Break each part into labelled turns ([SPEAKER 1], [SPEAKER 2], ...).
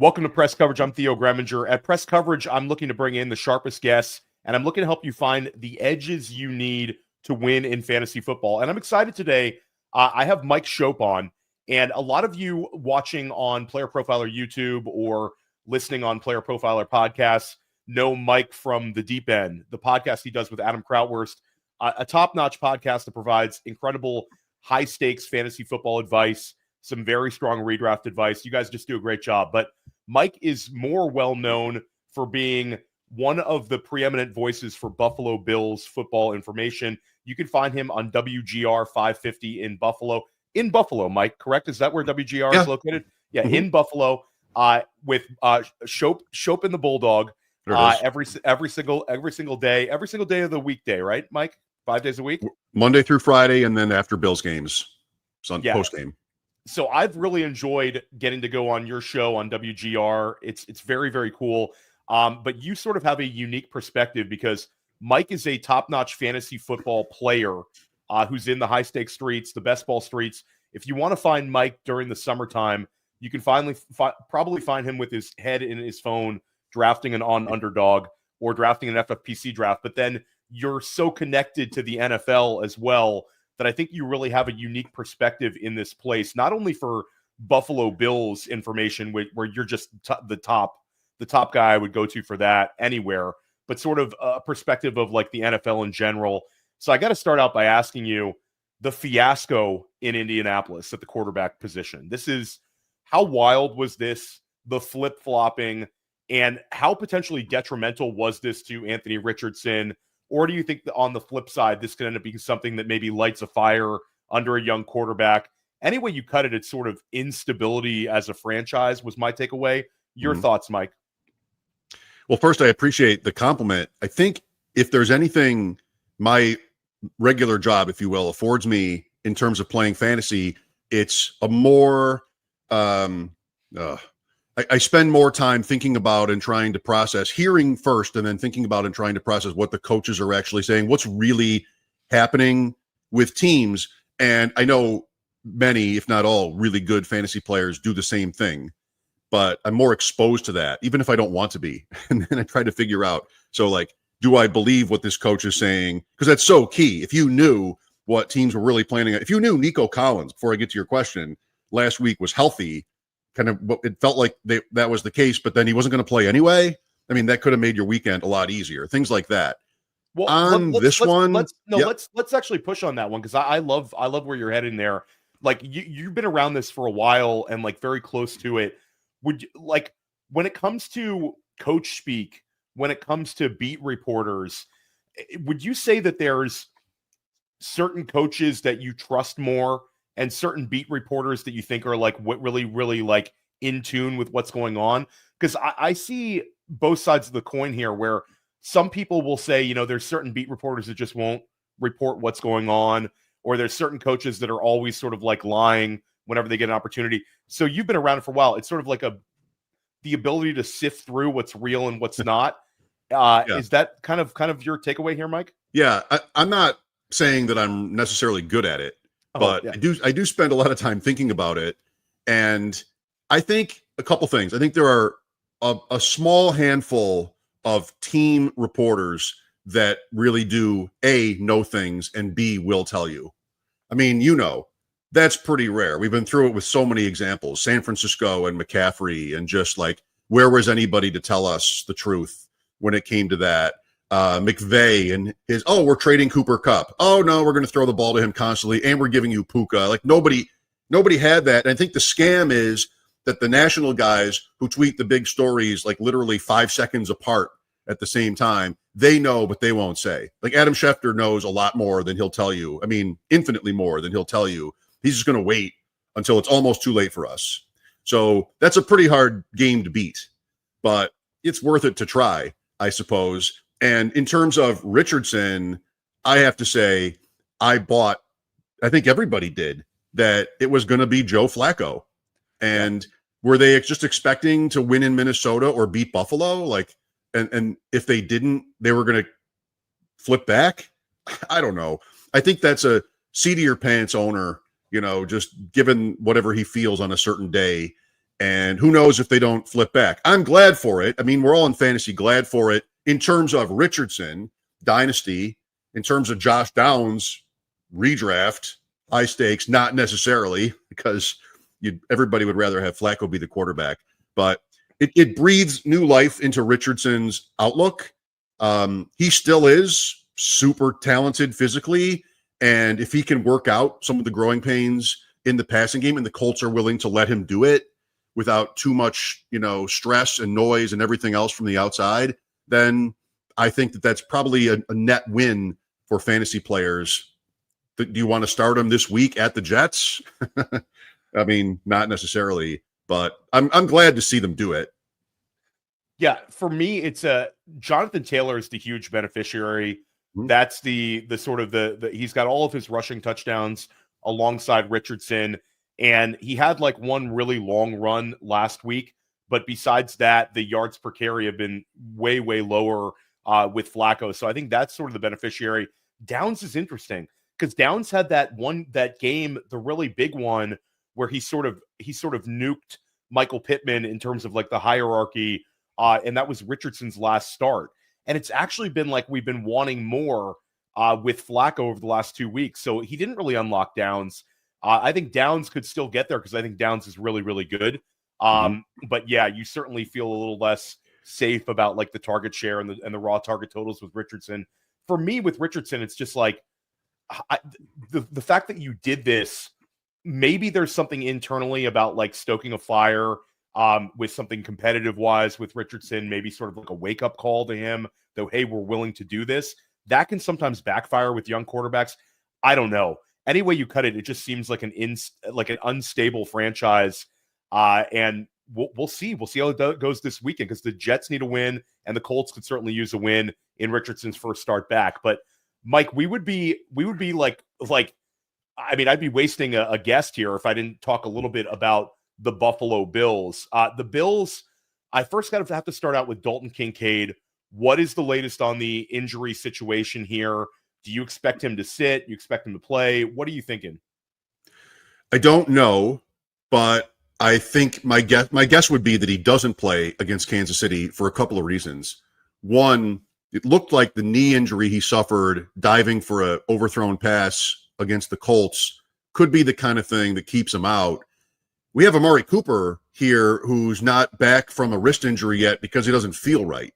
[SPEAKER 1] Welcome to Press Coverage. I'm Theo Gremminger. At Press Coverage, I'm looking to bring in the sharpest guests, and I'm looking to help you find the edges you need to win in fantasy football. And I'm excited today. I have Mike Schopp on, and a lot of you watching on Player Profiler YouTube or listening on Player Profiler podcasts know Mike from The Deep End, the podcast he does with Adam Krautwurst, a top-notch podcast that provides incredible high-stakes fantasy football advice, some very strong redraft advice. You guys just do a great job. But Mike is more well-known for being one of the preeminent voices for Buffalo Bills football information. You can find him on WGR 550 in Buffalo. In Buffalo, Mike, correct? Is that where WGR is located? Yeah, in Buffalo, with Schopp and the Bulldog every single day of the weekday, right, Mike? 5 days a week?
[SPEAKER 2] Monday through Friday, and then after Bills games, post-game.
[SPEAKER 1] So I've really enjoyed getting to go on your show on WGR. It's very, very cool. But you sort of have a unique perspective because Mike is a top-notch fantasy football player who's in the high-stakes streets, the best ball streets. If you want to find Mike during the summertime, you can probably find him with his head in his phone drafting on Underdog or drafting an FFPC draft. But then you're so connected to the NFL as well that I think you really have a unique perspective in this place, not only for Buffalo Bills information, where you're just the top guy I would go to for that anywhere, but sort of a perspective of like the NFL in general. So I got to start out by asking you the fiasco in Indianapolis at the quarterback position. How wild was this, the flip-flopping, and how potentially detrimental was this to Anthony Richardson? Or do you think that on the flip side, this could end up being something that maybe lights a fire under a young quarterback? Any way you cut it, it's sort of instability as a franchise was my takeaway. Your thoughts, Mike?
[SPEAKER 2] Well, first, I appreciate the compliment. I think if there's anything my regular job, if you will, affords me in terms of playing fantasy, it's a more I spend more time thinking about and trying to process, hearing first and then thinking about and trying to process what the coaches are actually saying, what's really happening with teams. And I know many, if not all, really good fantasy players do the same thing, but I'm more exposed to that, even if I don't want to be. And then I try to figure out, so like, do I believe what this coach is saying? Because that's so key. If you knew what teams were really planning, if you knew Nico Collins, before I get to your question, last week was healthy, kind of, it felt like that was the case, but then he wasn't going to play anyway. I mean, that could have made your weekend a lot easier. Things like that.
[SPEAKER 1] Well, let's actually push on that one because I love where you're heading there. Like you've been around this for a while and like very close to it. Would you, like when it comes to coach speak, when it comes to beat reporters, would you say that there's certain coaches that you trust more and certain beat reporters that you think are like what really, really like in tune with what's going on? Because I see both sides of the coin here where some people will say, there's certain beat reporters that just won't report what's going on, or there's certain coaches that are always sort of like lying whenever they get an opportunity. So you've been around for a while. It's sort of like the ability to sift through what's real and what's not. Is that kind of your takeaway here, Mike?
[SPEAKER 2] Yeah, I'm not saying that I'm necessarily good at it. But I do spend a lot of time thinking about it. And I think a couple things. I think there are a small handful of team reporters that really do A, know things, and B, will tell you. I mean, that's pretty rare. We've been through it with so many examples, San Francisco and McCaffrey, and just like, where was anybody to tell us the truth when it came to that? McVay and we're trading Cooper Kupp. Oh no, we're going to throw the ball to him constantly, and we're giving you Puka. Like nobody had that. And I think the scam is that the national guys who tweet the big stories like literally 5 seconds apart at the same time, they know, but they won't say. Like Adam Schefter knows a lot more than he'll tell you. I mean, infinitely more than he'll tell you. He's just going to wait until it's almost too late for us. So that's a pretty hard game to beat, but it's worth it to try, I suppose. And in terms of Richardson, I have to say, I think everybody did, that it was going to be Joe Flacco. And were they just expecting to win in Minnesota or beat Buffalo? Like, and if they didn't, they were going to flip back? I don't know. I think that's a seat of your pants owner, just given whatever he feels on a certain day. And who knows if they don't flip back. I'm glad for it. I mean, we're all in fantasy glad for it in terms of Richardson, Dynasty, in terms of Josh Downs, redraft, high stakes, not necessarily, because everybody would rather have Flacco be the quarterback. But it breathes new life into Richardson's outlook. He still is super talented physically. And if he can work out some of the growing pains in the passing game and the Colts are willing to let him do it without too much, stress and noise and everything else from the outside, then I think that's probably a net win for fantasy players. Do you want to start him this week at the Jets? I mean, not necessarily, but I'm glad to see them do it.
[SPEAKER 1] Yeah, for me, it's Jonathan Taylor is the huge beneficiary. Mm-hmm. That's the sort of the he's got all of his rushing touchdowns alongside Richardson, and he had like one really long run last week. But besides that, the yards per carry have been way, way lower with Flacco. So I think that's sort of the beneficiary. Downs is interesting because Downs had that game, the really big one, where he sort of nuked Michael Pittman in terms of like the hierarchy. And that was Richardson's last start. And it's actually been like we've been wanting more with Flacco over the last 2 weeks. So he didn't really unlock Downs. I think Downs could still get there because I think Downs is really, really good. But yeah, you certainly feel a little less safe about like the target share and the raw target totals with Richardson. For me, with Richardson, it's just like the fact that you did this, maybe there's something internally about like stoking a fire with something competitive wise with Richardson, maybe sort of like a wake up call to him, though, hey, we're willing to do this. That can sometimes backfire with young quarterbacks. I don't know. Any way you cut it, it just seems like an unstable franchise. And we'll see. We'll see how it goes this weekend because the Jets need a win and the Colts could certainly use a win in Richardson's first start back. But Mike, we would be like, I mean, I'd be wasting a guest here if I didn't talk a little bit about the Buffalo Bills. The Bills, I first got to have to start out with Dalton Kincaid. What is the latest on the injury situation here? Do you expect him to sit? You expect him to play? What are you thinking?
[SPEAKER 2] I don't know, but I think my guess would be that he doesn't play against Kansas City for a couple of reasons. One, it looked like the knee injury he suffered diving for an overthrown pass against the Colts could be the kind of thing that keeps him out. We have Amari Cooper here who's not back from a wrist injury yet because he doesn't feel right.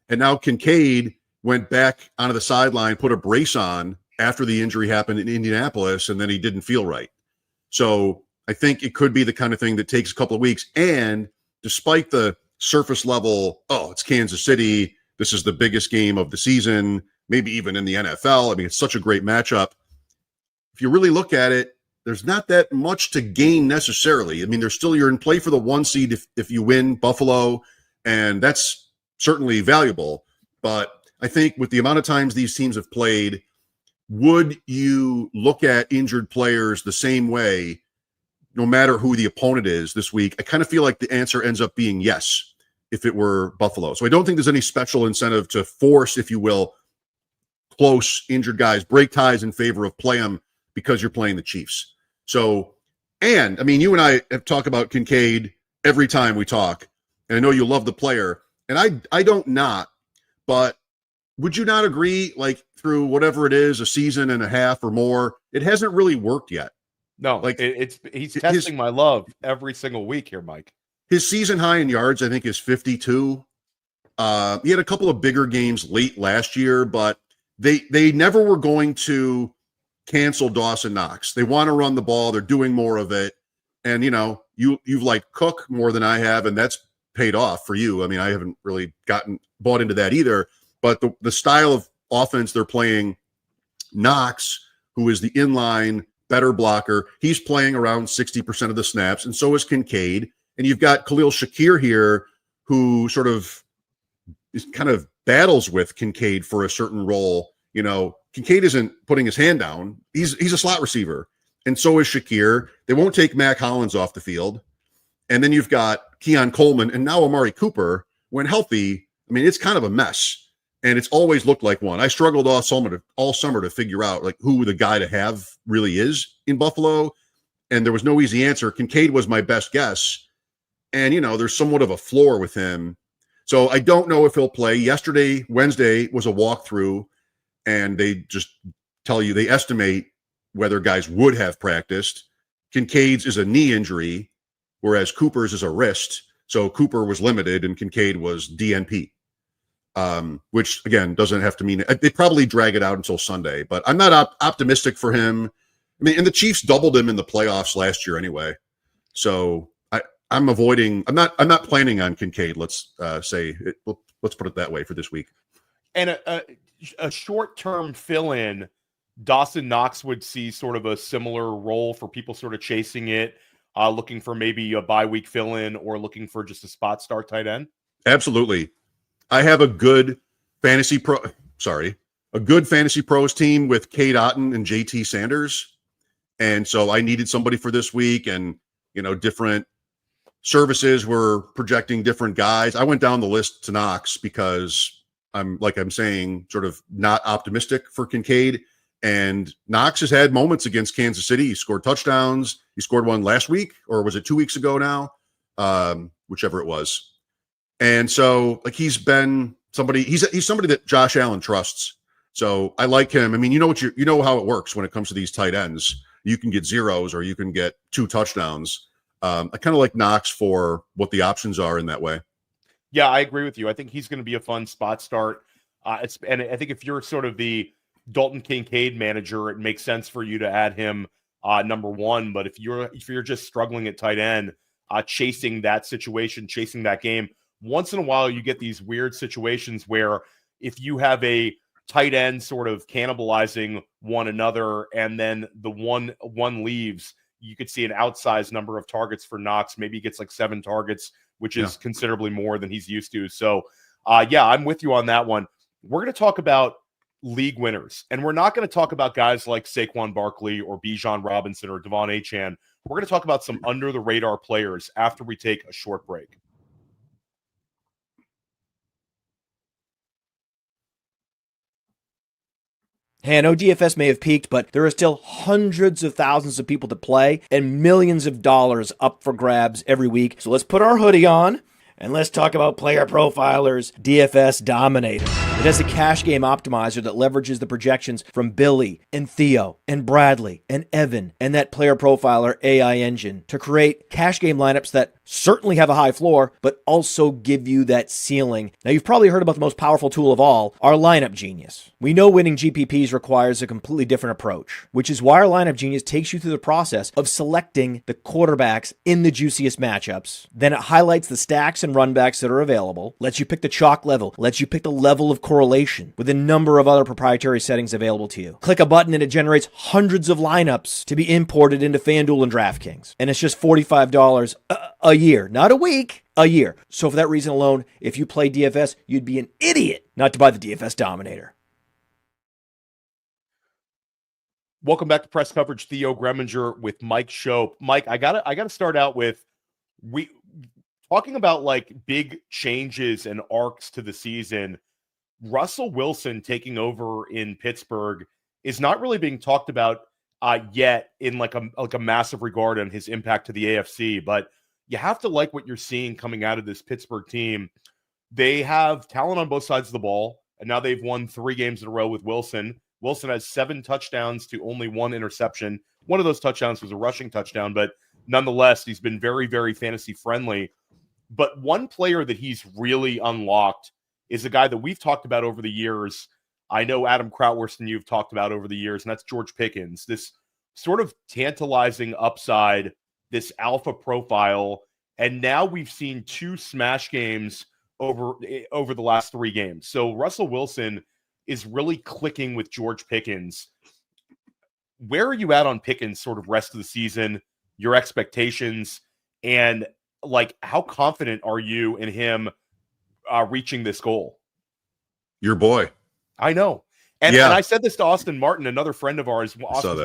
[SPEAKER 2] And now Kincaid went back onto the sideline, put a brace on after the injury happened in Indianapolis, and then he didn't feel right. So I think it could be the kind of thing that takes a couple of weeks. And despite the surface level, it's Kansas City, this is the biggest game of the season, maybe even in the NFL. I mean, it's such a great matchup. If you really look at it, there's not that much to gain necessarily. I mean, you're in play for the 1 seed if you win Buffalo, and that's certainly valuable. But I think with the amount of times these teams have played, would you look at injured players the same way, no matter who the opponent is this week? I kind of feel like the answer ends up being yes, if it were Buffalo. So I don't think there's any special incentive to force, if you will, close injured guys, break ties in favor of play them because you're playing the Chiefs. So, and I mean, you and I have talked about Kincaid every time we talk, and I know you love the player, and I don't not, but would you not agree, like through whatever it is, a season and a half or more, it hasn't really worked yet?
[SPEAKER 1] No, like he's testing my love every single week here, Mike.
[SPEAKER 2] His season high in yards, I think, is 52. He had a couple of bigger games late last year, but they never were going to cancel Dawson Knox. They want to run the ball. They're doing more of it. And, you've liked Cook more than I have, and that's paid off for you. I mean, I haven't really bought into that either. But the style of offense they're playing, Knox, who is the inline better blocker, he's playing around 60% of the snaps, and so is Kincaid. And you've got Khalil Shakir here, who sort of kind of battles with Kincaid for a certain role. Kincaid isn't putting his hand down. He's a slot receiver, and so is Shakir. They won't take Mac Hollins off the field. And then you've got Keon Coleman and now Amari Cooper. When healthy, I mean, it's kind of a mess. And it's always looked like one. I struggled all summer to figure out like who the guy to have really is in Buffalo. and there was no easy answer. Kincaid was my best guess. And, there's somewhat of a floor with him. So I don't know if he'll play. Wednesday, was a walkthrough, and they just tell you, they estimate whether guys would have practiced. Kincaid's is a knee injury, whereas Cooper's is a wrist. So Cooper was limited and Kincaid was DNP, which, again, doesn't have to mean – they probably drag it out until Sunday. But I'm not optimistic for him. I mean, and the Chiefs doubled him in the playoffs last year anyway. So I'm avoiding – I'm not planning on Kincaid, let's say – let's put it that way for this week.
[SPEAKER 1] And a short-term fill-in, Dawson Knox would see sort of a similar role for people sort of chasing it, looking for maybe a bye week fill-in or looking for just a spot start tight end?
[SPEAKER 2] Absolutely. I have a good fantasy pros team with Cade Otton and JT Sanders. And so I needed somebody for this week, and, different services were projecting different guys. I went down the list to Knox because I'm saying, sort of not optimistic for Kincaid. And Knox has had moments against Kansas City. He scored touchdowns. He scored one last week, or was it 2 weeks ago now? Whichever it was. And so, he's been somebody. He's somebody that Josh Allen trusts. So I like him. I mean, you know how it works when it comes to these tight ends. You can get zeros or you can get 2 touchdowns. I kind of like Knox for what the options are in that way.
[SPEAKER 1] Yeah, I agree with you. I think he's going to be a fun spot start. And I think if you're sort of the Dalton Kincaid manager, it makes sense for you to add him number one. But if you're just struggling at tight end, chasing that situation, chasing that game, once in a while you get these weird situations where if you have a tight end sort of cannibalizing one another and then the one leaves, you could see an outsized number of targets for Knox. Maybe he gets like 7 targets, which is considerably more than he's used to. So I'm with you on that one. We're going to talk about league winners, and we're not going to talk about guys like Saquon Barkley or Bijan Robinson or Devon Achane. We're going to talk about some under the radar players after we take a short break.
[SPEAKER 3] Hey, I know DFS may have peaked, but there are still hundreds of thousands of people to play and millions of dollars up for grabs every week. So let's put our hoodie on and let's talk about Player Profiler's DFS Dominator. It has a cash game optimizer that leverages the projections from Billy and Theo and Bradley and Evan and that Player Profiler AI engine to create cash game lineups that certainly have a high floor, but also give you that ceiling. Now, you've probably heard about the most powerful tool of all, our Lineup Genius. We know winning GPPs requires a completely different approach, which is why our Lineup Genius takes you through the process of selecting the quarterbacks in the juiciest matchups. Then it highlights the stacks and runbacks that are available, lets you pick the chalk level, lets you pick the level of correlation with a number of other proprietary settings available to you. Click a button and it generates hundreds of lineups to be imported into FanDuel and DraftKings. And it's just $45 a year, not a week, a year. So for that reason alone, if you play DFS, you'd be an idiot not to buy the DFS Dominator.
[SPEAKER 1] Welcome back to Press Coverage. Theo Gremminger with Mike Schopp. Mike, I gotta start out with talking about like big changes and arcs to the season. Russell Wilson taking over in Pittsburgh is not really being talked about yet in like a massive regard on his impact to the AFC, but you have to like what you're seeing coming out of this Pittsburgh team. They have talent on both sides of the ball, and now they've won 3 games in a row with Wilson. Wilson has 7 touchdowns to only 1 interception. One of those touchdowns was a rushing touchdown, but nonetheless, he's been very, very fantasy friendly. But one player that he's really unlocked is a guy that we've talked about over the years. I know Adam Krautwurst and you've talked about over the years, and that's George Pickens. This sort of tantalizing upside, this alpha profile, and now we've seen 2 smash games over the last 3 games. So Russell Wilson is really clicking with George Pickens. Where are you at on Pickens sort of rest of the season, your expectations, and like how confident are you in him reaching this goal?
[SPEAKER 2] Your boy.
[SPEAKER 1] I know. And I said this to Austin Martin, another friend of ours. Austin's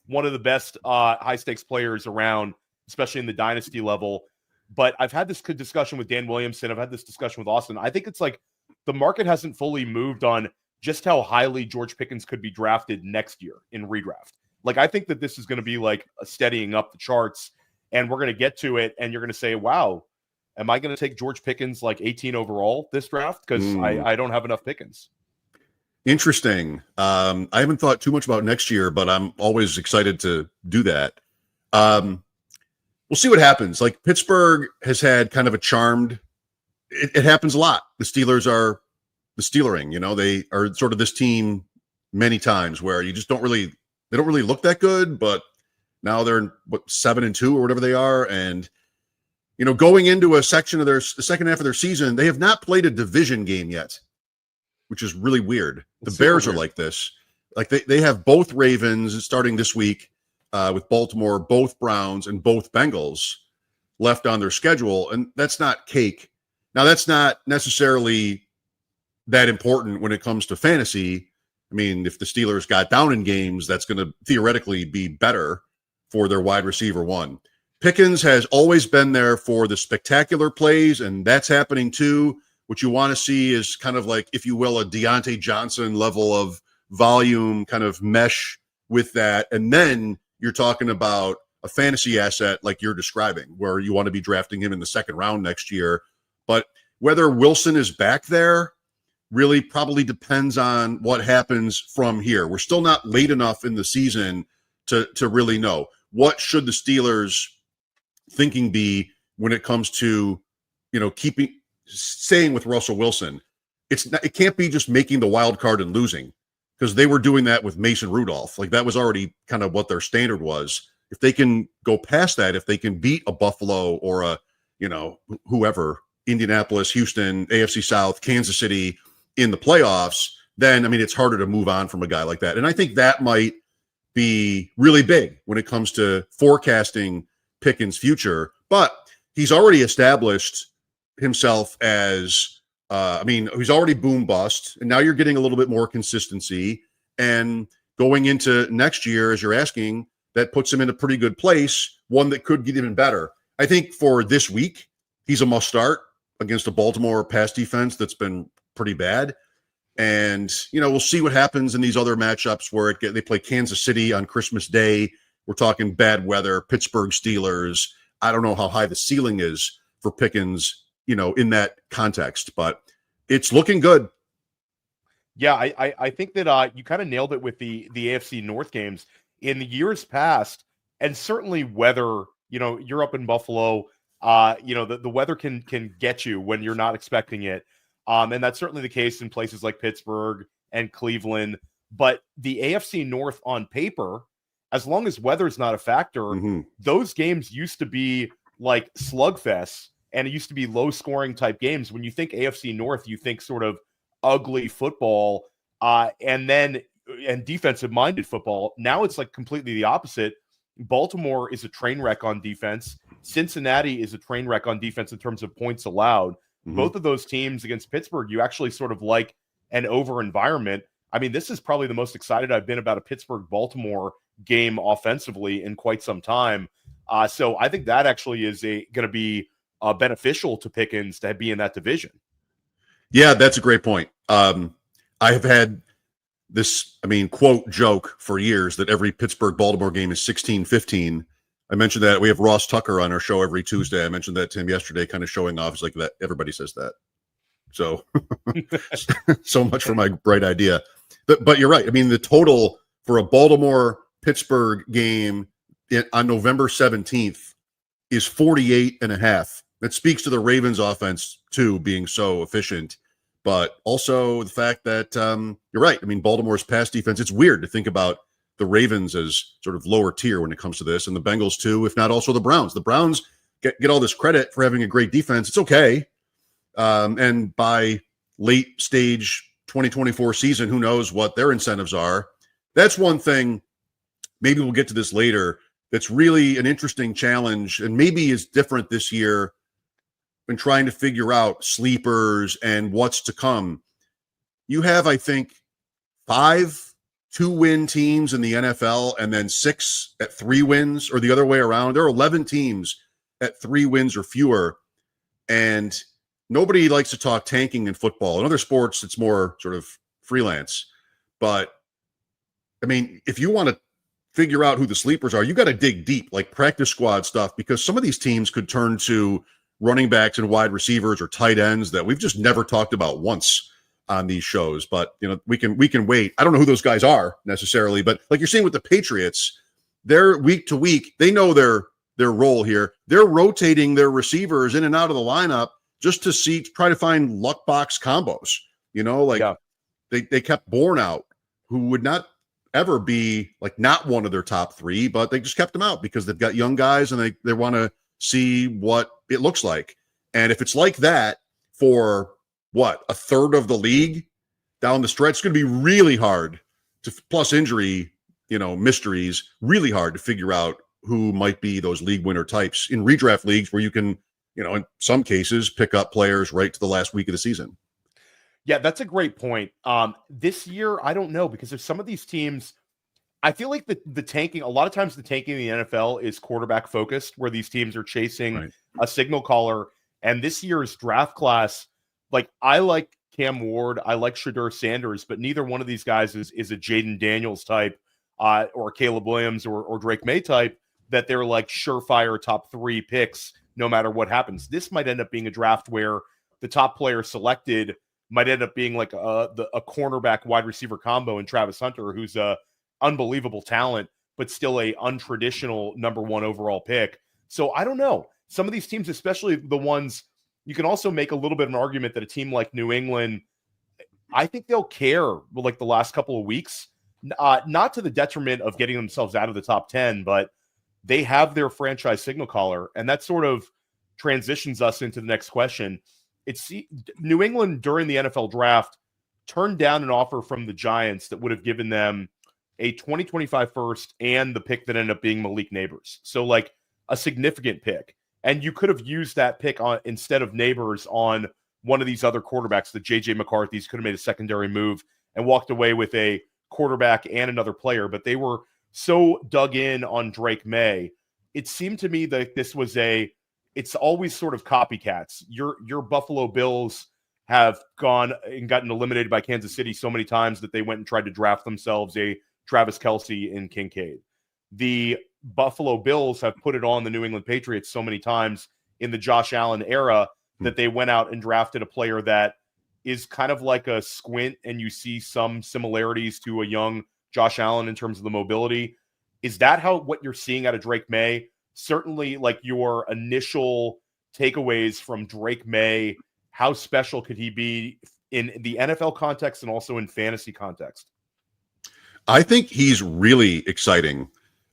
[SPEAKER 1] one of the best high stakes players around, especially in the dynasty level. But I've had this discussion with Dan Williamson. I've had this discussion with Austin. I think it's like the market hasn't fully moved on just how highly George Pickens could be drafted next year in redraft. Like, I think that this is going to be like a steadying up the charts, and we're going to get to it, and you're going to say, wow, am I going to take George Pickens like 18 overall this draft? Because I don't have enough Pickens.
[SPEAKER 2] Interesting. I haven't thought too much about next year, but I'm always excited to do that. We'll see what happens. Like, Pittsburgh has had kind of a charmed, it happens a lot. The Steelers are the Steelering, you know, they are sort of this team many times where you just they don't really look that good, but now they're in 7-2 or whatever they are. And, you know, going into a section of the second half of their season, they have not played a division game yet, which is really weird. The Bears are like this. Like, they have both Ravens starting this week with Baltimore, both Browns, and both Bengals left on their schedule. And that's not cake. Now, that's not necessarily that important when it comes to fantasy. I mean, if the Steelers got down in games, that's going to theoretically be better for their wide receiver one. Pickens has always been there for the spectacular plays, and that's happening too. What you want to see is kind of like, if you will, a Deontay Johnson level of volume kind of mesh with that. And then you're talking about a fantasy asset like you're describing, where you want to be drafting him in the second round next year. But whether Wilson is back there really probably depends on what happens from here. We're still not late enough in the season to really know. What should the Steelers' thinking be when it comes to, you know, staying with Russell Wilson? It can't be just making the wild card and losing, because they were doing that with Mason Rudolph. Like, that was already kind of what their standard was. If they can go past that, if they can beat a Buffalo or a, you know, whoever, Indianapolis, Houston, AFC South, Kansas City in the playoffs, then, I mean, it's harder to move on from a guy like that. And I think that might be really big when it comes to forecasting Pickens' future. But he's already established himself as, he's already boom bust, and now you're getting a little bit more consistency. And going into next year, as you're asking, that puts him in a pretty good place, one that could get even better. I think for this week, he's a must start against a Baltimore pass defense that's been pretty bad. And, you know, we'll see what happens in these other matchups where they play Kansas City on Christmas Day. We're talking bad weather, Pittsburgh Steelers. I don't know how high the ceiling is for Pickens, you know, in that context, but it's looking good.
[SPEAKER 1] Yeah, I think that you kind of nailed it with the AFC North games in the years past, and certainly weather. You know, you're up in Buffalo. You know, the weather can get you when you're not expecting it. And that's certainly the case in places like Pittsburgh and Cleveland. But the AFC North on paper, as long as weather's not a factor, those games used to be like slugfests, and it used to be low-scoring type games. When you think AFC North, you think sort of ugly football and defensive-minded football. Now it's like completely the opposite. Baltimore is a train wreck on defense. Cincinnati is a train wreck on defense in terms of points allowed. Both of those teams against Pittsburgh, you actually sort of like an over environment. I mean, this is probably the most excited I've been about a Pittsburgh-Baltimore game offensively in quite some time. So I think that actually is going to be beneficial to Pickens to be in that division.
[SPEAKER 2] Yeah, that's a great point. I have had this, quote joke for years that every Pittsburgh-Baltimore game is 16-15. I mentioned that we have Ross Tucker on our show every Tuesday. I mentioned that to him yesterday, kind of showing off. It's like that. Everybody says that. So, so much for my bright idea. But you're right. I mean, the total for a Baltimore-Pittsburgh game on November 17th is 48.5. That speaks to the Ravens offense too, being so efficient, but also the fact that you're right. I mean, Baltimore's pass defense, it's weird to think about the Ravens as sort of lower tier when it comes to this, and the Bengals too, if not also the Browns. The Browns get all this credit for having a great defense. It's okay. And by late stage 2024 season, who knows what their incentives are. That's one thing, maybe we'll get to this later, that's really an interesting challenge and maybe is different this year in trying to figure out sleepers and what's to come. You have, I think, 5 2-win teams in the NFL and then 6 at 3 wins, or the other way around. There are 11 teams at 3 wins or fewer. And nobody likes to talk tanking in football. In other sports, it's more sort of freelance. But, I mean, if you want to figure out who the sleepers are, you got to dig deep, like practice squad stuff, because some of these teams could turn to running backs and wide receivers or tight ends that we've just never talked about once on these shows. But we can wait. I don't know who those guys are necessarily, but like you're seeing with the Patriots, they're week to week. They know their role here. They're rotating their receivers in and out of the lineup just to try to find luck box combos. They kept Bourne out, who would not ever be like not one of their top three, but they just kept him out because they've got young guys and they want to see what it looks like. And if it's like that for a third of the league down the stretch, it's going to be really hard to, plus injury, mysteries, really hard to figure out who might be those league winner types in redraft leagues where you can, in some cases, pick up players right to the last week of the season.
[SPEAKER 1] Yeah, that's a great point. This year, I don't know, because there's some of these teams, I feel like the tanking, a lot of times the tanking in the NFL is quarterback focused, where these teams are chasing a signal caller. And this year's draft class, like I like Cam Ward, I like Shedeur Sanders, but neither one of these guys is a Jaden Daniels type or Caleb Williams or Drake Maye type that they're like surefire top 3 picks no matter what happens. This might end up being a draft where the top player selected might end up being like a cornerback wide receiver combo in Travis Hunter, who's a unbelievable talent, but still a untraditional number 1 overall pick. So I don't know. Some of these teams, especially the ones, you can also make a little bit of an argument that a team like New England, I think they'll care like the last couple of weeks, not to the detriment of getting themselves out of the top 10, but they have their franchise signal caller. And that sort of transitions us into the next question. It's New England during the NFL draft turned down an offer from the Giants that would have given them a 2025 first and the pick that ended up being Malik Neighbors. So like a significant pick. And you could have used that pick on instead of Neighbors on one of these other quarterbacks. The JJ McCarthy's could have made a secondary move and walked away with a quarterback and another player. But they were so dug in on Drake Maye. It seemed to me that this was it's always sort of copycats. Your Buffalo Bills have gone and gotten eliminated by Kansas City so many times that they went and tried to draft themselves a Travis Kelce and Kincaid. The Buffalo Bills have put it on the New England Patriots so many times in the Josh Allen era that they went out and drafted a player that is kind of like a squint and you see some similarities to a young Josh Allen in terms of the mobility. Is that what you're seeing out of Drake Maye? Certainly like your initial takeaways from Drake Maye, how special could he be in the NFL context and also in fantasy context?
[SPEAKER 2] I think he's really exciting.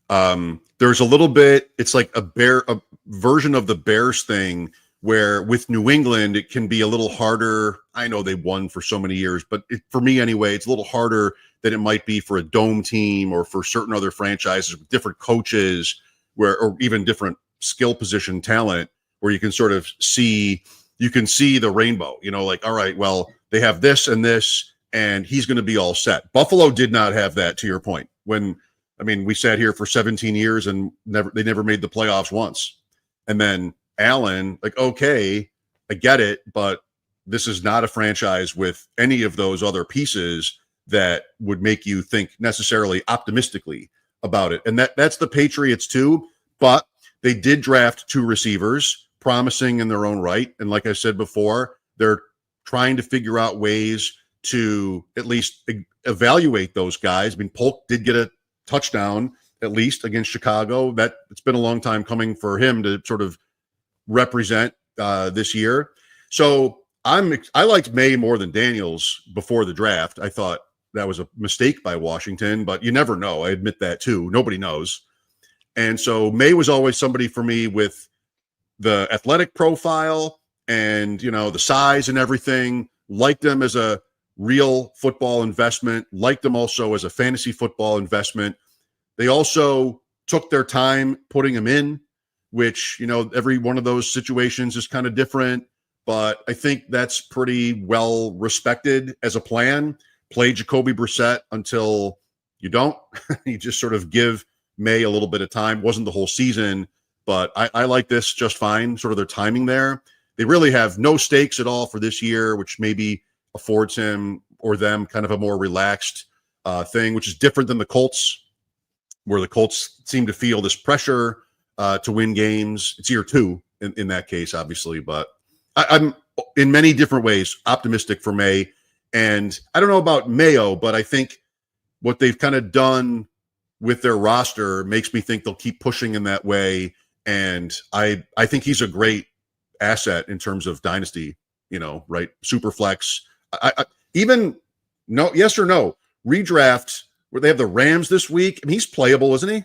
[SPEAKER 2] There's a little bit, it's like a version of the Bears thing where with New England, it can be a little harder. I know they won for so many years, but for me anyway, it's a little harder than it might be for a dome team or for certain other franchises with different coaches or even different skill position talent where you can sort of see the rainbow, like, all right, well, they have this and this, and he's going to be all set. Buffalo did not have that, to your point. We sat here for 17 years and they never made the playoffs once. And then Allen, like, okay, I get it, but this is not a franchise with any of those other pieces that would make you think necessarily optimistically about it. And that's the Patriots too, but they did draft 2 receivers, promising in their own right. And like I said before, they're trying to figure out ways to at least evaluate those guys. Polk did get a touchdown at least against Chicago. It's been a long time coming for him to sort of represent this year. So I liked Maye more than Daniels before the draft. I thought that was a mistake by Washington, but you never know. I admit that too. Nobody knows. And so Maye was always somebody for me with the athletic profile and, the size and everything. Liked him as a real football investment, liked them also as a fantasy football investment. They also took their time putting him in, which, every one of those situations is kind of different, but I think that's pretty well respected as a plan. Play Jacoby Brissett until you don't. You just sort of give Maye a little bit of time. Wasn't the whole season, but I like this just fine, sort of their timing there. They really have no stakes at all for this year, which maybe affords him or them kind of a more relaxed thing, which is different than the Colts. where the Colts seem to feel this pressure to win games. It's year 2 in that case, obviously, but I'm in many different ways optimistic for Maye. And I don't know about Mayo, but I think what they've kind of done with their roster makes me think they'll keep pushing in that way. And I think he's a great asset in terms of dynasty, right? Super flex. Even no, yes or no, redraft where they have the Rams this week. I mean, he's playable, isn't he?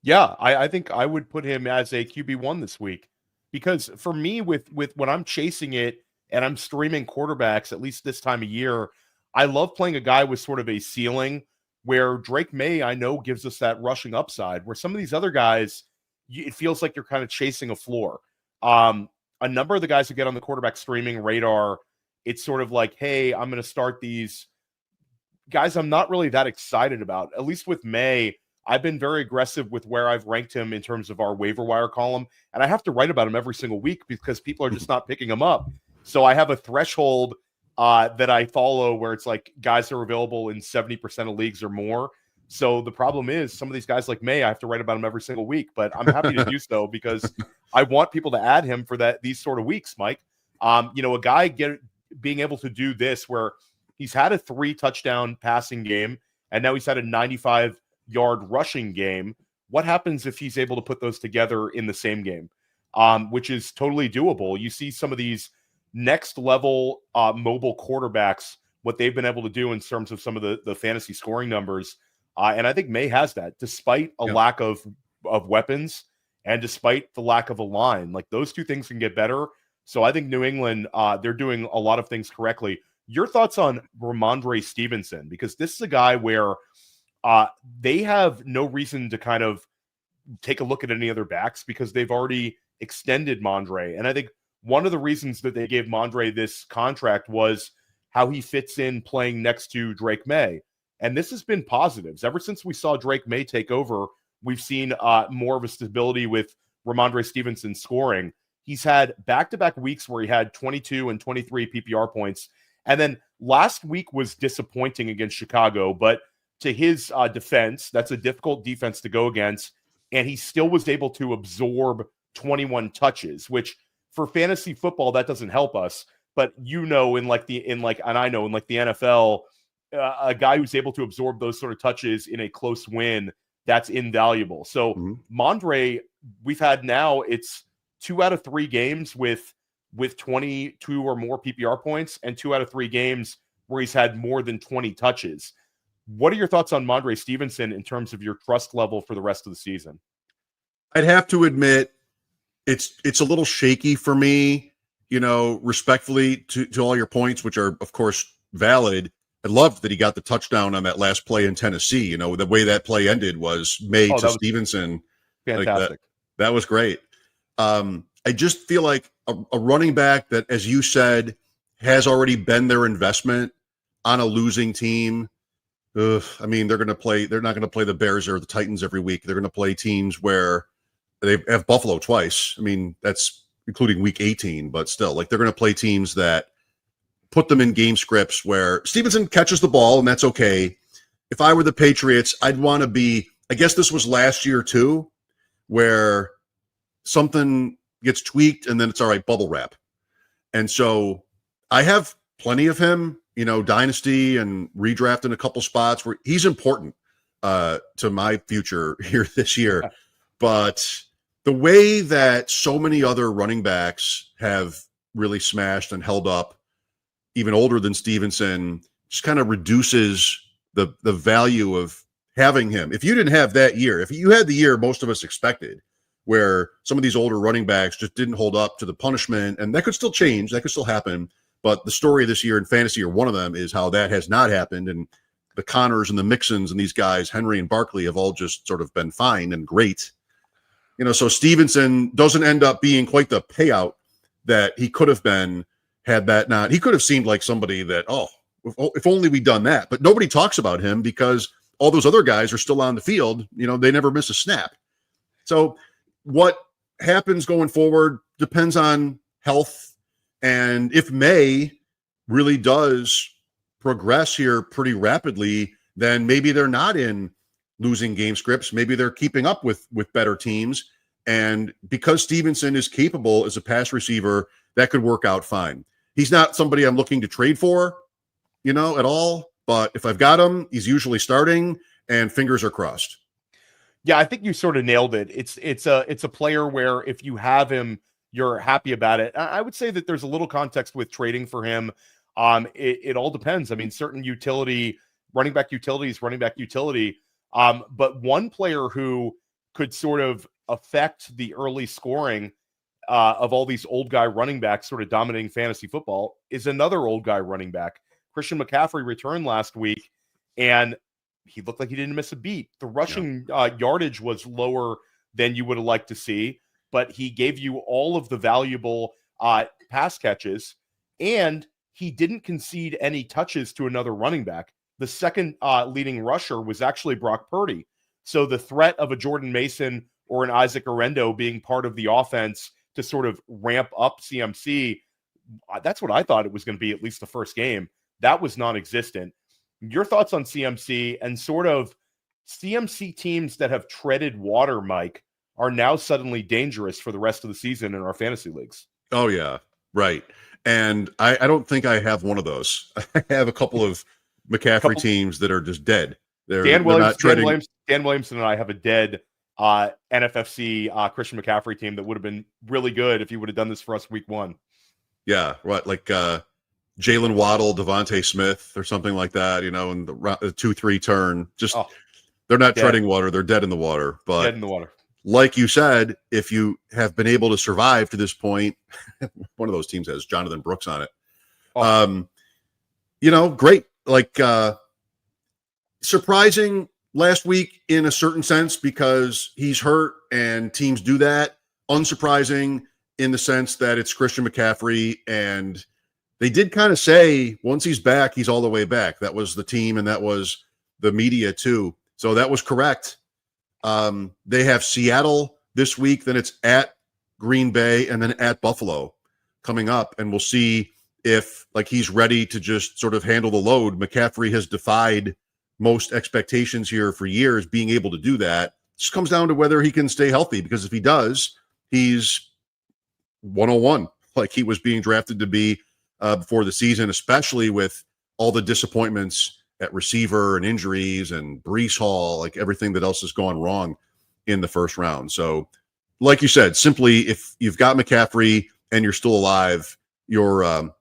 [SPEAKER 1] Yeah, I think I would put him as a QB1 this week, because for me, with when I'm chasing it and I'm streaming quarterbacks, at least this time of year, I love playing a guy with sort of a ceiling where Drake Maye, I know, gives us that rushing upside, where some of these other guys, it feels like you're kind of chasing a floor. A number of the guys who get on the quarterback streaming radar, it's sort of like, hey, I'm going to start these guys I'm not really that excited about. At least with Maye, I've been very aggressive with where I've ranked him in terms of our waiver wire column, and I have to write about him every single week because people are just not picking him up. So I have a threshold that I follow where it's like guys that are available in 70% of leagues or more. So the problem is some of these guys like Maye, I have to write about him every single week, but I'm happy to do so because I want people to add him for these sort of weeks, Mike. A guy being able to do this where he's had a 3-touchdown passing game and now he's had a 95-yard rushing game. What happens if he's able to put those together in the same game, which is totally doable? You see some of these next level mobile quarterbacks, what they've been able to do in terms of some of the fantasy scoring numbers. And I think Maye has that, despite a lack of weapons and despite the lack of a line. Like, those two things can get better. So I think New England, they're doing a lot of things correctly. Your thoughts on Rhamondre Stevenson? Because this is a guy where they have no reason to kind of take a look at any other backs because they've already extended Mondre. And I think one of the reasons that they gave Mondre this contract was how he fits in playing next to Drake Maye. And this has been positives. Ever since we saw Drake Maye take over, we've seen more of a stability with Rhamondre Stevenson scoring. He's had back-to-back weeks where he had 22 and 23 PPR points. And then last week was disappointing against Chicago, but to his defense, that's a difficult defense to go against. And he still was able to absorb 21 touches, which for fantasy football, that doesn't help us. But and I know in the NFL, a guy who's able to absorb those sort of touches in a close win, that's invaluable. So Mondre, we've had now, it's 2 out of 3 games with 22 or more PPR points and 2 out of 3 games where he's had more than 20 touches. What are your thoughts on Rhamondre Stevenson in terms of your trust level for the rest of the season?
[SPEAKER 2] I'd have to admit it's a little shaky for me, respectfully to all your points, which are, of course, valid. I loved that he got the touchdown on that last play in Tennessee. The way that play ended was Maye to Stevenson.
[SPEAKER 1] Fantastic.
[SPEAKER 2] Like that was great. I just feel like a running back that, as you said, has already been their investment on a losing team. They're not going to play the Bears or the Titans every week. They're going to play teams where they have Buffalo twice. That's including week 18, but still, they're going to play teams that put them in game scripts where Stevenson catches the ball, and that's okay. If I were the Patriots, I'd want to be, I guess this was last year too, where something gets tweaked and then it's all right, bubble wrap. And so I have plenty of him, dynasty and redraft in a couple spots where he's important to my future here this year. But the way that so many other running backs have really smashed and held up, even older than Stevenson, just kind of reduces the value of having him. If you didn't have that year, if you had the year most of us expected, where some of these older running backs just didn't hold up to the punishment, and that could still change, that could still happen. But the story this year in fantasy, or one of them, is how that has not happened. And the Connors and the Mixons and these guys, Henry and Barkley, have all just sort of been fine and great. So Stevenson doesn't end up being quite the payout that he could have been had that not. He could have seemed like somebody that, if only we'd done that. But nobody talks about him because all those other guys are still on the field. They never miss a snap. So what happens going forward depends on health. And if Maye really does progress here pretty rapidly, then maybe they're not in losing game scripts. Maybe they're keeping up with better teams. And because Stevenson is capable as a pass receiver, that could work out fine. He's not somebody I'm looking to trade for, at all. But if I've got him, he's usually starting, and fingers are crossed.
[SPEAKER 1] Yeah, I think you sort of nailed it. It's a player where if you have him, you're happy about it. I would say that there's a little context with trading for him. It all depends. I mean, certain running back utility. But one player who could sort of affect the early scoring of all these old guy running backs sort of dominating fantasy football is another old guy running back. Christian McCaffrey returned last week, and he looked like he didn't miss a beat. The rushing yardage was lower than you would have liked to see, but he gave you all of the valuable pass catches, and he didn't concede any touches to another running back. The second leading rusher was actually Brock Purdy. So the threat of a Jordan Mason or an Isaac Orendo being part of the offense to sort of ramp up CMC, that's what I thought it was going to be, at least the first game. That was non-existent. Your thoughts on CMC and sort of CMC teams that have treaded water, Mike, are now suddenly dangerous for the rest of the season in our fantasy leagues.
[SPEAKER 2] Oh, yeah. Right. And I don't think I have one of those. I have a couple of McCaffrey teams that are just dead.
[SPEAKER 1] Dan Williamson and I have a dead NFFC Christian McCaffrey team that would have been really good if he would have done this for us week one.
[SPEAKER 2] Yeah. Right. Like Jalen Waddle, Devontae Smith, or something like that, in the 2-3 turn. Just they're not treading water; they're dead in the water. But
[SPEAKER 1] dead in the water. Like
[SPEAKER 2] you said, if you have been able to survive to this point, one of those teams has Jonathan Brooks on it. Great. Like surprising last week in a certain sense because he's hurt and teams do that. Unsurprising in the sense that it's Christian McCaffrey, and they did kind of say once he's back, he's all the way back. That was the team, and that was the media too. So that was correct. They have Seattle this week, then it's at Green Bay, and then at Buffalo coming up, and we'll see if he's ready to just sort of handle the load. McCaffrey has defied most expectations here for years, being able to do that. It just comes down to whether he can stay healthy, because if he does, he's 101, like he was being drafted to be before the season, especially with all the disappointments at receiver and injuries and Breece Hall, like everything that else has gone wrong in the first round. So like you said, simply if you've got McCaffrey and you're still alive, you're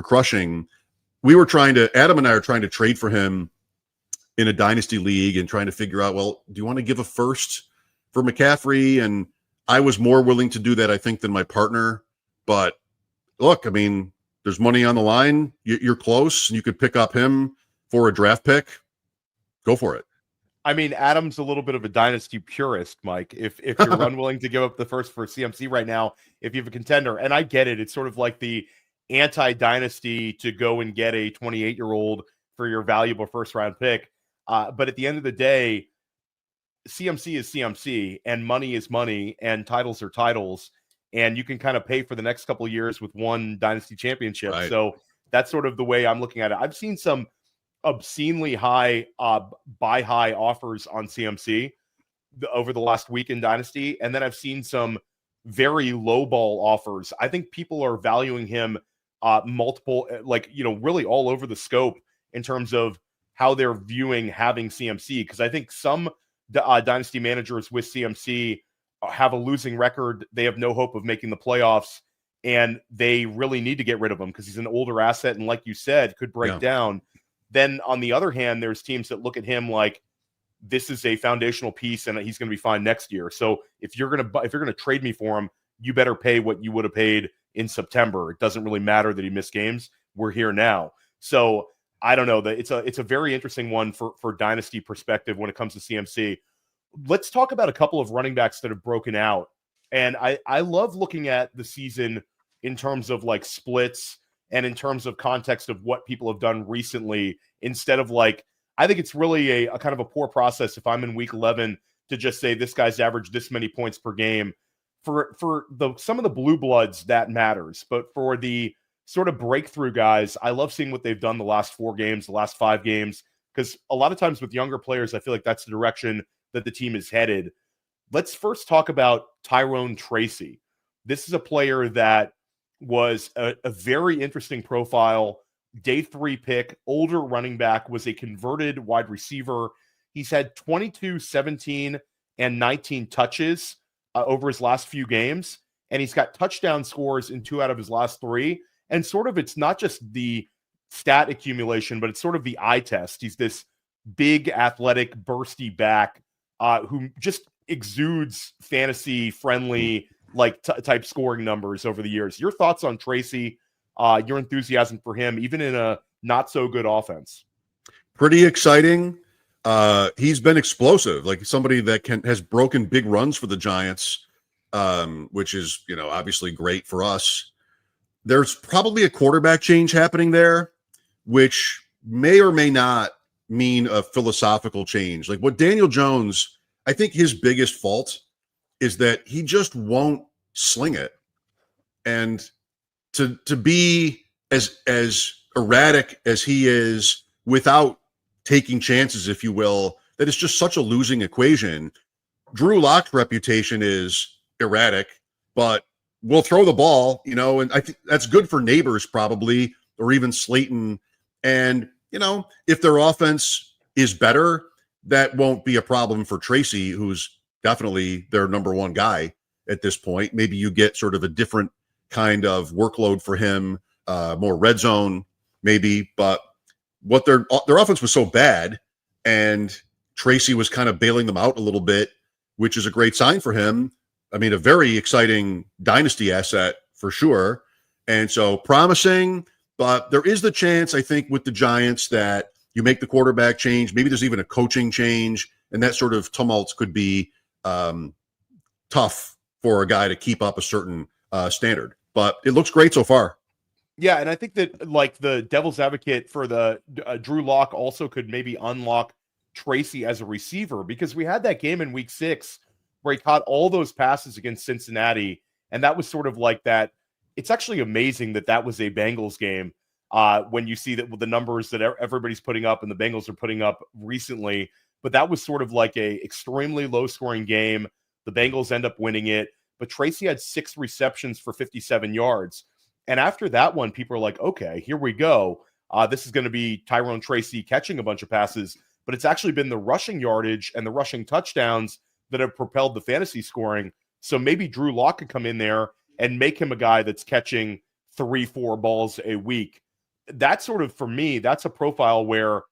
[SPEAKER 2] crushing. Adam and I are trying to trade for him in a dynasty league and trying to figure out, well, do you want to give a first for McCaffrey? And I was more willing to do that, I think, than my partner. But look, I mean, there's money on the line. You're close. You could pick up him for a draft pick. Go for it.
[SPEAKER 1] I mean, Adam's a little bit of a dynasty purist, Mike. If you're unwilling to give up the first for CMC right now, if you have a contender, and I get it, it's sort of like the anti-dynasty to go and get a 28-year-old for your valuable first-round pick. But at the end of the day, CMC is CMC, and money is money, and titles are titles. And you can kind of pay for the next couple of years with one dynasty championship. Right. So that's sort of the way I'm looking at it. I've seen some obscenely high buy high offers on CMC over the last week in dynasty. And then I've seen some very low ball offers. I think people are valuing him multiple, really all over the scope in terms of how they're viewing having CMC. Because I think some dynasty managers with CMC have a losing record. They have no hope of making the playoffs, and they really need to get rid of him because he's an older asset and, like you said, could break down. Then on the other hand, there's teams that look at him like this is a foundational piece and he's going to be fine next year. So if you're going to trade me for him, you better pay what you would have paid in September. It doesn't really matter that he missed games. We're here now. So I don't know. It's a very interesting one for dynasty perspective when it comes to CMC. Let's talk about a couple of running backs that have broken out. And I love looking at the season in terms of like splits and in terms of context of what people have done recently, instead of I think it's really a kind of a poor process if I'm in week 11 to just say this guy's averaged this many points per game. For some of the blue bloods, that matters. But for the sort of breakthrough guys, I love seeing what they've done the last 4 games, the last 5 games. because a lot of times with younger players, I feel like that's the direction that the team is headed. Let's first talk about Tyrone Tracy. This is a player that was a very interesting profile, day 3 pick, older running back, was a converted wide receiver. He's had 22, 17, and 19 touches over his last few games, and he's got touchdown scores in 2 out of his last 3. And sort of, it's not just the stat accumulation, but it's sort of the eye test. He's this big, athletic, bursty back who just exudes fantasy-friendly type scoring numbers over the years. Your thoughts on Tracy, your enthusiasm for him, even in a not-so-good offense?
[SPEAKER 2] Pretty exciting. He's been explosive, like somebody that has broken big runs for the Giants, which is, obviously great for us. There's probably a quarterback change happening there, which may or may not mean a philosophical change. Like what Daniel Jones, I think his biggest fault is that he just won't sling it. And to be as erratic as he is without taking chances, if you will, that is just such a losing equation. Drew Lock's reputation is erratic, but we'll throw the ball, and I think that's good for Neighbors probably, or even Slayton. And, if their offense is better, that won't be a problem for Tracy, who's definitely their number 1 guy at this point. Maybe you get sort of a different kind of workload for him, more red zone maybe, but what their offense was so bad, and Tracy was kind of bailing them out a little bit, which is a great sign for him. I mean, a very exciting dynasty asset for sure. And so promising, but there is the chance, I think, with the Giants that you make the quarterback change. Maybe there's even a coaching change, and that sort of tumult could be tough for a guy to keep up a certain standard. But it looks great so far.
[SPEAKER 1] Yeah, and I think that the devil's advocate for the Drew Lock also could maybe unlock Tracy as a receiver, because we had that game in week 6 where he caught all those passes against Cincinnati, and that was sort of like that. It's actually amazing that was a Bengals game when you see that with the numbers that everybody's putting up and the Bengals are putting up recently, but that was sort of like a extremely low-scoring game. The Bengals end up winning it, but Tracy had 6 receptions for 57 yards. And after that one, people are like, okay, here we go. This is going to be Tyrone Tracy catching a bunch of passes, but it's actually been the rushing yardage and the rushing touchdowns that have propelled the fantasy scoring. So maybe Drew Lock could come in there and make him a guy that's catching 3-4 balls a week. That's sort of, for me, that's a profile where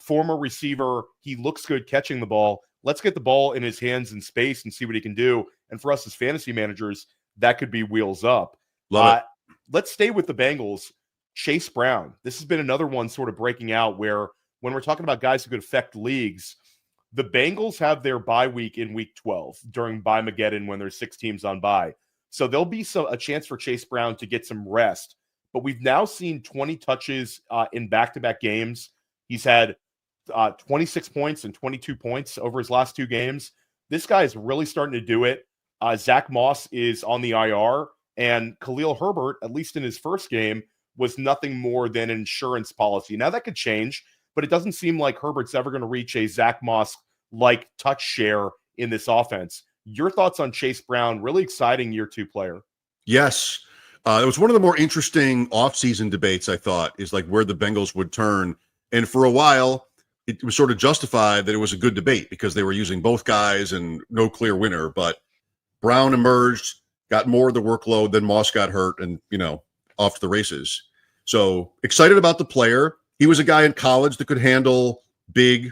[SPEAKER 1] former receiver, he looks good catching the ball. Let's get the ball in his hands in space and see what he can do. And for us as fantasy managers, that could be wheels up.
[SPEAKER 2] Love it.
[SPEAKER 1] Let's stay with the Bengals. Chase Brown. This has been another one sort of breaking out where when we're talking about guys who could affect leagues, the Bengals have their bye week in week 12 during bye-mageddon when there's 6 teams on bye. So there'll be a chance for Chase Brown to get some rest. But we've now seen 20 touches in back-to-back games. He's had 26 points and 22 points over his last 2 games. This guy is really starting to do it. Zach Moss is on the IR, and Khalil Herbert, at least in his first game, was nothing more than an insurance policy. Now, that could change, but it doesn't seem like Herbert's ever going to reach a Zach Moss-like touch share in this offense. Your thoughts on Chase Brown? Really exciting year 2 player.
[SPEAKER 2] Yes. It was one of the more interesting offseason debates, I thought, is like where the Bengals would turn. And for a while, it was sort of justified that it was a good debate because they were using both guys and no clear winner. But Brown emerged, got more of the workload, then Moss got hurt, and, off to the races. So excited about the player. He was a guy in college that could handle big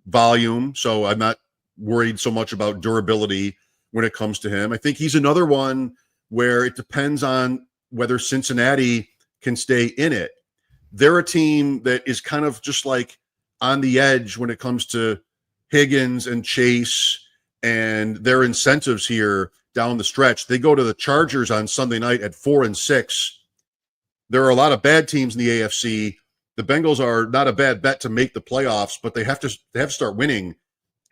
[SPEAKER 2] volume, so I'm not worried so much about durability when it comes to him. I think he's another one where it depends on whether Cincinnati can stay in it. They're a team that is kind of just like on the edge when it comes to Higgins and Chase and their incentives here down the stretch. They go to the Chargers on Sunday night at 4-6. There are a lot of bad teams in the AFC. The Bengals are not a bad bet to make the playoffs, but they have to start winning.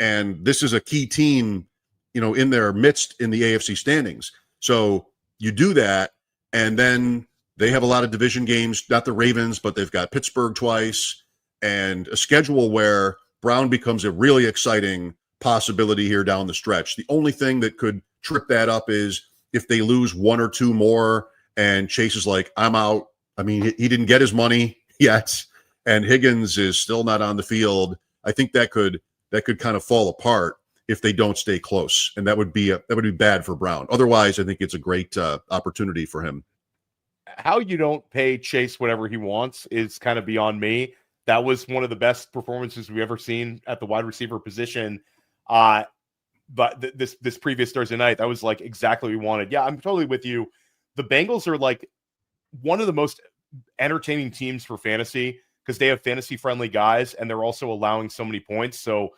[SPEAKER 2] And this is a key team, in their midst in the AFC standings. So you do that, and then they have a lot of division games, not the Ravens, but they've got Pittsburgh twice. and a schedule where Brown becomes a really exciting possibility here down the stretch. The only thing that could trip that up is if they lose one or two more and Chase is like, I'm out. I mean, he didn't get his money yet, and Higgins is still not on the field. I think that could kind of fall apart if they don't stay close, and that would be bad for Brown. Otherwise, I think it's a great opportunity for him.
[SPEAKER 1] How you don't pay Chase whatever he wants is kind of beyond me. That was one of the best performances we've ever seen at the wide receiver position. But this previous Thursday night, that was like exactly what we wanted. Yeah, I'm totally with you. The Bengals are like one of the most entertaining teams for fantasy because they have fantasy-friendly guys, and they're also allowing so many points. So,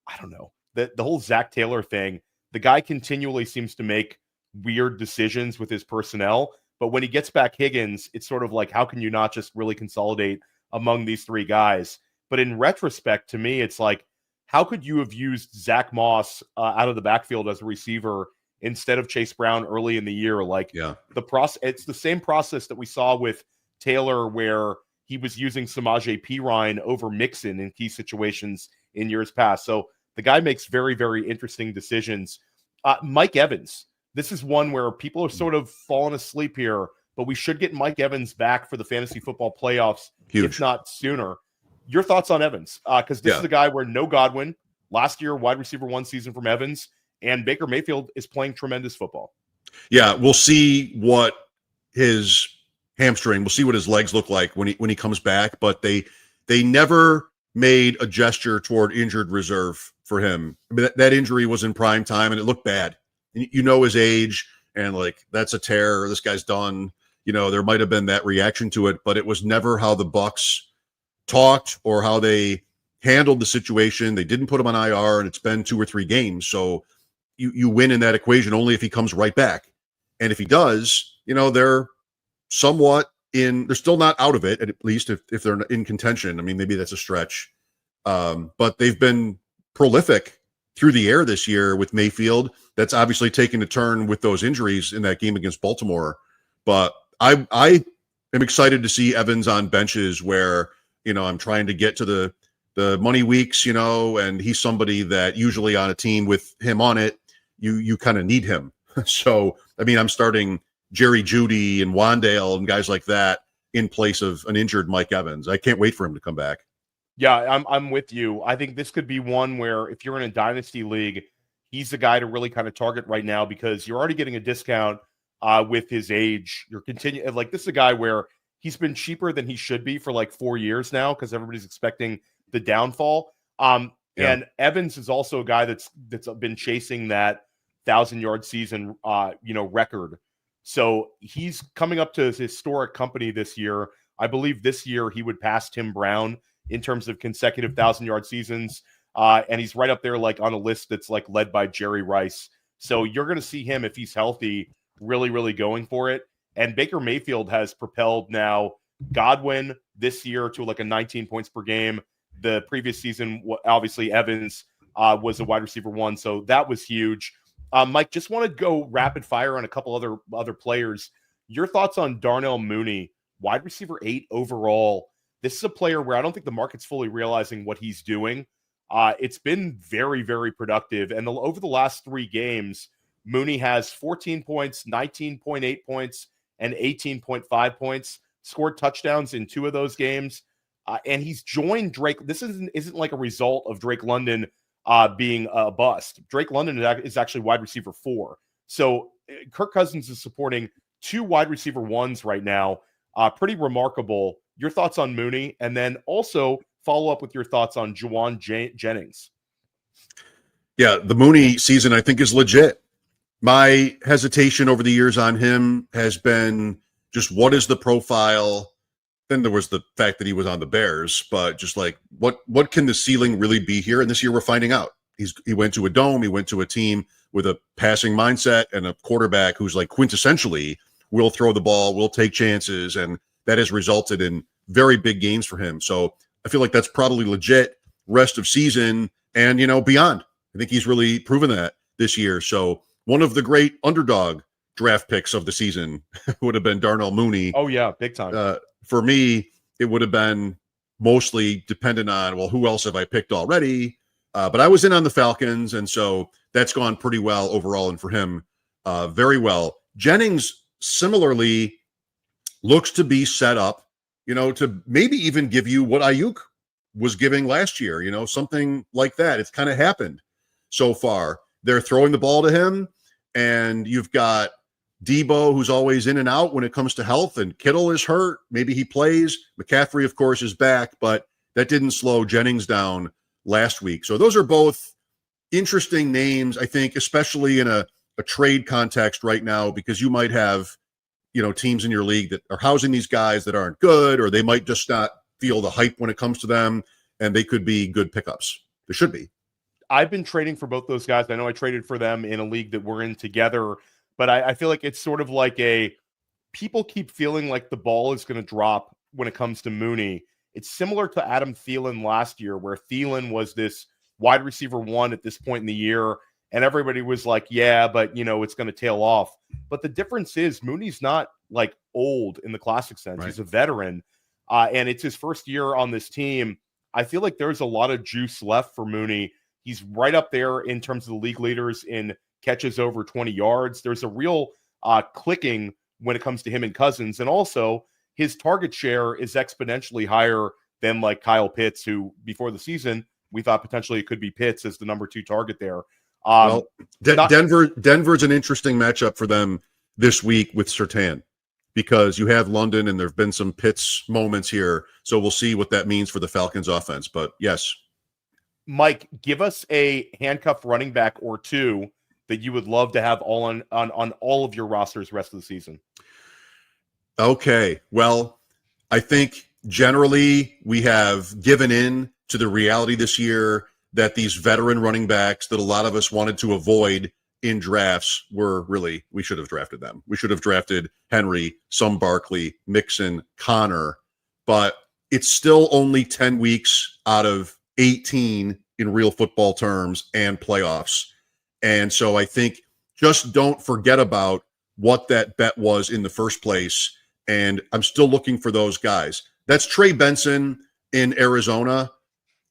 [SPEAKER 1] I don't know. The whole Zach Taylor thing, the guy continually seems to make weird decisions with his personnel. But when he gets back Higgins, it's sort of like, how can you not just really consolidate among these three guys? But in retrospect, to me, it's like, how could you have used Zach Moss out of the backfield as a receiver instead of Chase Brown early in the year? Like, the process, it's the same process that we saw with Taylor, where he was using Samaje Perine over Mixon in key situations in years past. So the guy makes very, very interesting decisions. Mike Evans, this is one where people are sort of falling asleep here, but we should get Mike Evans back for the fantasy football playoffs, if not sooner. Your thoughts on Evans? Because this is a guy where no Godwin, last year wide receiver 1 season from Evans, and Baker Mayfield is playing tremendous football.
[SPEAKER 2] Yeah, we'll see what his hamstring, we'll see what his legs look like when he comes back, but they never made a gesture toward injured reserve for him. I mean, that injury was in prime time, and it looked bad. And you know his age, and like, that's a tear, this guy's done. You know, there might have been that reaction to it, but it was never how the Bucks talked or how they handled the situation. They didn't put him on IR, and it's been 2 or 3 games. So you win in that equation only if he comes right back. And if he does, you know, they're still not out of it, at least if they're in contention. I mean, maybe that's a stretch. But they've been prolific through the air this year with Mayfield. That's obviously taken a turn with those injuries in that game against Baltimore. But I am excited to see Evans on benches where, you know, I'm trying to get to the money weeks, you know, and he's somebody that usually on a team with him on it, you kind of need him. So, I mean, I'm starting Jerry Jeudy and Wandale and guys like that in place of an injured Mike Evans. I can't wait for him to come back.
[SPEAKER 1] Yeah, I'm with you. I think this could be one where if you're in a dynasty league, he's the guy to really kind of target right now because you're already getting a discount with his age. You're continuing, like, this is a guy where he's been cheaper than he should be for like 4 years now because everybody's expecting the downfall. And Evans is also a guy that's been chasing that 1,000-yard season record. So he's coming up to his historic company this year. I believe this year he would pass Tim Brown in terms of consecutive 1,000-yard seasons. And he's right up there, like, on a list that's like led by Jerry Rice. So you're going to see him, if he's healthy, really, really going for it. And Baker Mayfield has propelled now Godwin this year to like a 19 points per game. The previous season, obviously Evans was a wide receiver 1. So that was huge. Mike, just want to go rapid fire on a couple other players. Your thoughts on Darnell Mooney, wide receiver 8 overall. This is a player where I don't think the market's fully realizing what he's doing. It's been very, very productive. And over the last 3 games, Mooney has 14 points, 19.8 points, and 18.5 points, scored touchdowns in 2 of those games. And he's joined Drake. This isn't like a result of Drake London being a bust. Drake London is actually wide receiver 4. So Kirk Cousins is supporting 2 wide receiver 1s right now. Pretty remarkable. Your thoughts on Mooney, and then also follow up with your thoughts on Jauan Jennings.
[SPEAKER 2] Yeah, the Mooney season, I think, is legit. My hesitation over the years on him has been just, what is the profile? Then there was the fact that he was on the Bears, but just like, what can the ceiling really be here? And this year we're finding out. He went to a dome. He went to a team with a passing mindset and a quarterback who's like quintessentially will throw the ball, will take chances, and that has resulted in very big games for him. So I feel like that's probably legit rest of season and, beyond. I think he's really proven that this year. So one of the great underdog draft picks of the season would have been Darnell Mooney.
[SPEAKER 1] Oh, yeah, big time.
[SPEAKER 2] For me, it would have been mostly dependent on, well, who else have I picked already? But I was in on the Falcons, and so that's gone pretty well overall, and for him, very well. Jennings similarly looks to be set up, to maybe even give you what Ayuk was giving last year, something like that. It's kind of happened so far. They're throwing the ball to him, and you've got Debo, who's always in and out when it comes to health, and Kittle is hurt. Maybe he plays. McCaffrey, of course, is back, but that didn't slow Jennings down last week. So those are both interesting names, I think, especially in a trade context right now, because you might have, teams in your league that are housing these guys that aren't good, or they might just not feel the hype when it comes to them, and they could be good pickups. They should be.
[SPEAKER 1] I've been trading for both those guys. I know I traded for them in a league that we're in together, but I feel like it's sort of like people keep feeling like the ball is going to drop when it comes to Mooney. It's similar to Adam Thielen last year, where Thielen was this wide receiver 1 at this point in the year, and everybody was like, yeah, but, it's going to tail off. But the difference is Mooney's not like old in the classic sense. Right. He's a veteran, and it's his first year on this team. I feel like there's a lot of juice left for Mooney. He's right up there in terms of the league leaders in catches over 20 yards. There's a real clicking when it comes to him and Cousins. And also his target share is exponentially higher than like Kyle Pitts, who before the season, we thought potentially it could be Pitts as the number 2 target there.
[SPEAKER 2] Denver's an interesting matchup for them this week with Surtain, because you have London and there have been some Pitts moments here. So we'll see what that means for the Falcons offense. But yes.
[SPEAKER 1] Mike, give us a handcuff running back or 2 that you would love to have all on all of your rosters rest of the season.
[SPEAKER 2] Okay. Well, I think generally we have given in to the reality this year that these veteran running backs that a lot of us wanted to avoid in drafts we should have drafted them. We should have drafted Henry, some Barkley, Mixon, Connor, but it's still only 10 weeks out of 18 in real football terms and playoffs. And so I think just don't forget about what that bet was in the first place. And I'm still looking for those guys. That's Trey Benson in Arizona.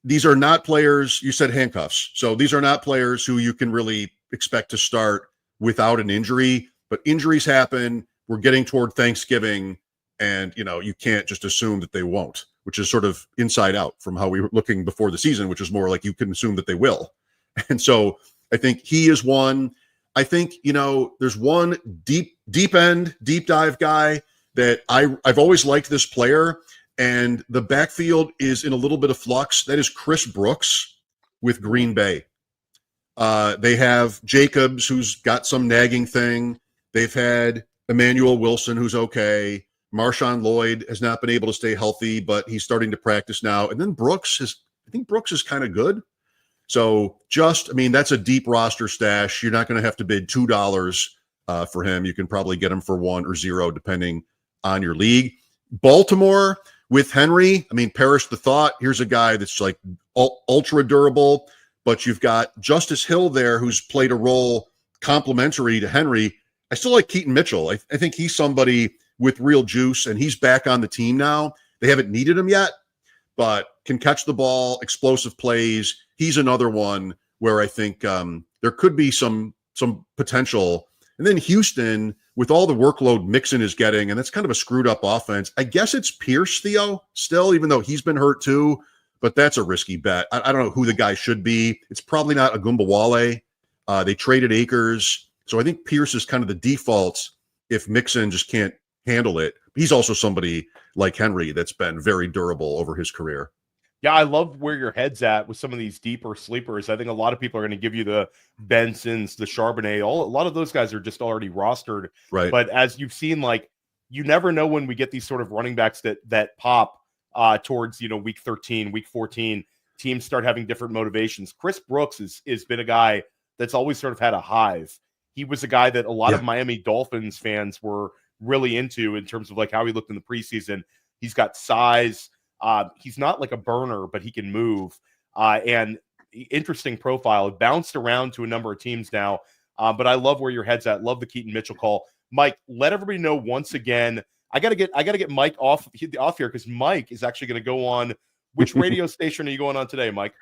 [SPEAKER 2] These are not players, you said handcuffs. So these are not players who you can really expect to start without an injury, but injuries happen. We're getting toward Thanksgiving, and you can't just assume that they won't, which is sort of inside out from how we were looking before the season, which is more like you can assume that they will. And so I think he is one. I think, there's one deep dive guy that I've always liked this player, and the backfield is in a little bit of flux. That is Chris Brooks with Green Bay. They have Jacobs, who's got some nagging thing. They've had Emmanuel Wilson, who's okay. Marshawn Lloyd has not been able to stay healthy, but he's starting to practice now. And then I think Brooks is kind of good. So that's a deep roster stash. You're not going to have to bid $2 for him. You can probably get him for $1 or $0, depending on your league. Baltimore with Henry, perish the thought. Here's a guy that's like ultra durable, but you've got Justice Hill there, who's played a role complementary to Henry. I still like Keaton Mitchell. I think he's somebody with real juice, and he's back on the team now. They haven't needed him yet, but can catch the ball, explosive plays. He's another one where I think there could be some potential. And then Houston, with all the workload Mixon is getting, and that's kind of a screwed up offense. I guess it's Pierce, Theo, still, even though he's been hurt too, but that's a risky bet. I don't know who the guy should be. It's probably not Agumbawale. They traded Akers. So I think Pierce is kind of the default if Mixon just can't handle it. He's also somebody like Henry that's been very durable over his career.
[SPEAKER 1] Yeah, I love where your head's at with some of these deeper sleepers. I think a lot of people are going to give you the Bensons, the Charbonnet. A lot of those guys are just already rostered.
[SPEAKER 2] Right.
[SPEAKER 1] But as you've seen, you never know when we get these sort of running backs that pop towards week 13, week 14. Teams start having different motivations. Chris Brooks has been a guy that's always sort of had a hive. He was a guy that a lot of Miami Dolphins fans were really into in terms of how he looked in the preseason. He's got size. He's not like a burner, but he can move. And interesting profile. Bounced around to a number of teams now. But I love where your head's at. Love the Keaton Mitchell call. Mike, let everybody know once again. I gotta get Mike off here because Mike is actually going to go on Which radio station are you going on today, Mike?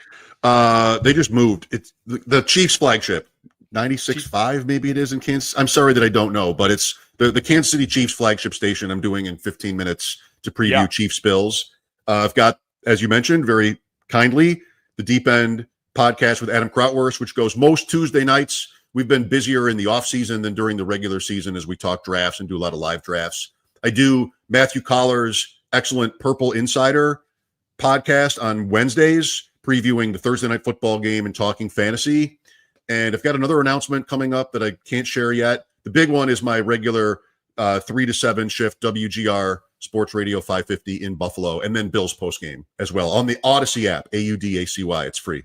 [SPEAKER 2] They just moved. It's the Chiefs flagship, 96.5 maybe it is in Kansas. I'm sorry that I don't know, but it's the Kansas City Chiefs flagship station. I'm doing in 15 minutes to preview Chiefs Bills. I've got, as you mentioned, very kindly, the Deep End podcast with Adam Krautwurst, which goes most Tuesday nights. We've been busier in the offseason than during the regular season as we talk drafts and do a lot of live drafts. I do Matthew Collar's excellent Purple Insider podcast on Wednesdays, previewing the Thursday night football game and talking fantasy. And I've got another announcement coming up that I can't share yet. The big one is my regular 3 to 7 shift WGR Sports Radio 550 in Buffalo, and then Bills postgame as well on the Odyssey app, AUDACY. It's free.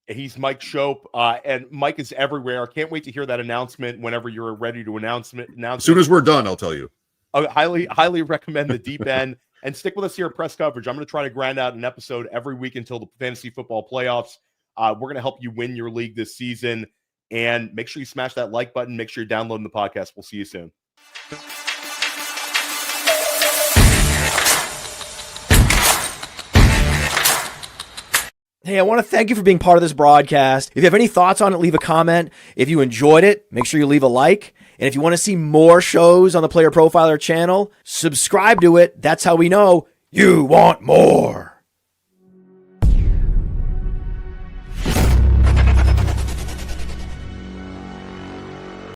[SPEAKER 1] He's Mike Schopp, and Mike is everywhere. I can't wait to hear that announcement whenever you're ready to announce it.
[SPEAKER 2] As soon as we're done, I'll tell you.
[SPEAKER 1] I highly recommend the Deep End, and stick with us here at Press Coverage. I'm going to try to grind out an episode every week until the fantasy football playoffs. We're going to help you win your league this season, and make sure you smash that like button. Make sure you're downloading the podcast. We'll see you soon.
[SPEAKER 3] Hey, I want to thank you for being part of this broadcast. If you have any thoughts on it, leave a comment. If you enjoyed it, make sure you leave a like. And if you want to see more shows on the Player Profiler channel, subscribe to it. That's how we know you want more.